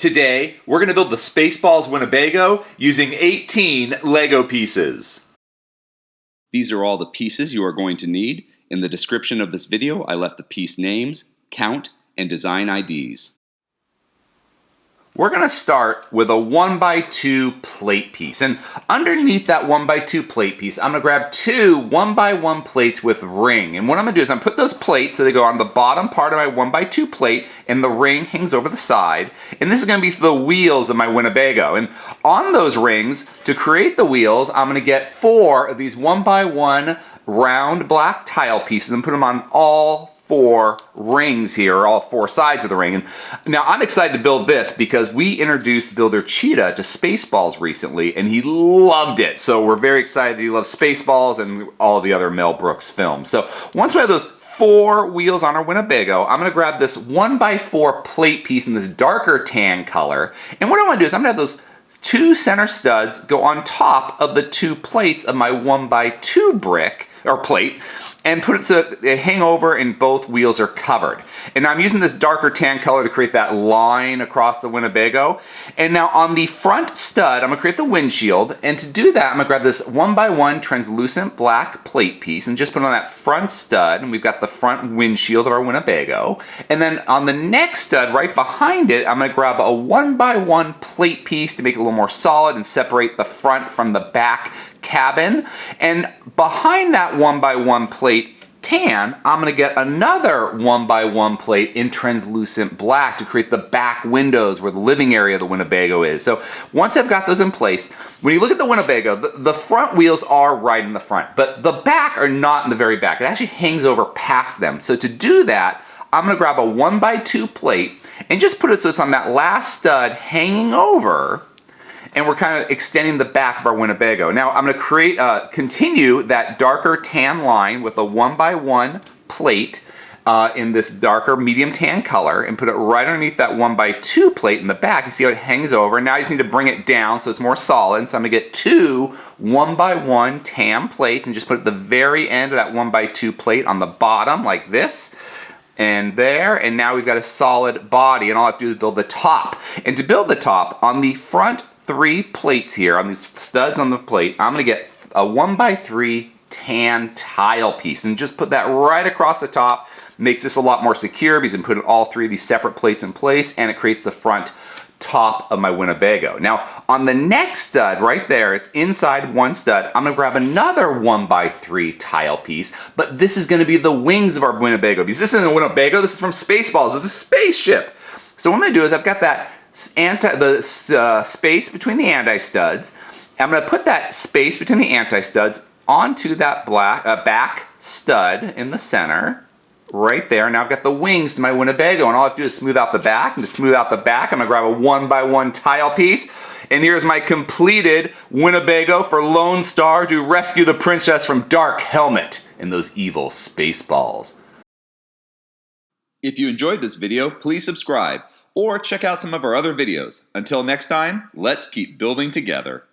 Today, we're going to build the Spaceballs Winnebago using 18 LEGO pieces. These are all the pieces you are going to need. In the description of this video, I left the piece names, count, and design IDs. We're going to start with a 1x2 plate piece. And underneath that 1x2 plate piece, I'm going to grab two 1x1 plates with ring. And what I'm going to do is I'm going to put those plates so they go on the bottom part of my 1x2 plate and the ring hangs over the side. And this is going to be for the wheels of my Winnebago. And on those rings, to create the wheels, I'm going to get 4 of these 1x1 round black tile pieces and put them on all 4 rings here, all 4 sides of the ring. And now I'm excited to build this because we introduced Builder Cheetah to Spaceballs recently and he loved it. So we're very excited that he loves Spaceballs and all the other Mel Brooks films. So once we have those 4 wheels on our Winnebago, I'm gonna grab this 1x4 plate piece in this darker tan color. And what I wanna do is I'm gonna have those 2 center studs go on top of the 2 plates of my 1x2 brick or plate and put it so they hang over and both wheels are covered. And I'm using this darker tan color to create that line across the Winnebago. And now on the front stud, I'm gonna create the windshield. And to do that, I'm gonna grab this 1x1 translucent black plate piece and just put it on that front stud. And we've got the front windshield of our Winnebago. And then on the next stud, right behind it, I'm gonna grab a 1x1 plate piece to make it a little more solid and separate the front from the back cabin. And behind that 1x1 plate tan, I'm gonna get another 1x1 plate in translucent black to create the back windows where the living area of the Winnebago is. So once I've got those in place, when you look at the Winnebago, the front wheels are right in the front, but the back are not in the very back. It actually hangs over past them. So to do that, I'm gonna grab a 1x2 plate and just put it so it's on that last stud hanging over, and we're kind of extending the back of our Winnebago. Now I'm going to continue that darker tan line with a 1x1 plate in this darker medium tan color and put it right underneath that 1x2 plate in the back. You see how it hangs over. Now I just need to bring it down so it's more solid. So I'm going to get 2 1x1 tan plates and just put it at the very end of that 1x2 plate on the bottom like this. And there, and now we've got a solid body, and all I have to do is build the top. And to build the top, on the front 3 plates here, on these studs on the plate, I'm gonna get a 1x3 tan tile piece and just put that right across the top. Makes this a lot more secure because I'm putting all 3 of these separate plates in place, and it creates the front top of my Winnebago. Now, on the next stud right there, it's inside one stud, I'm gonna grab another 1x3 tile piece, but this is gonna be the wings of our Winnebago because this isn't a Winnebago, this is from Spaceballs, it's a spaceship. So what I'm gonna do is I've got that space between the anti-studs. I'm going to put that space between the anti-studs onto that back stud in the center, right there. Now I've got the wings to my Winnebago, and all I have to do is smooth out the back. And to smooth out the back, I'm going to grab a 1x1 tile piece. And here's my completed Winnebago for Lone Star to rescue the princess from Dark Helmet and those evil Spaceballs. If you enjoyed this video, please subscribe or check out some of our other videos. Until next time, let's keep building together.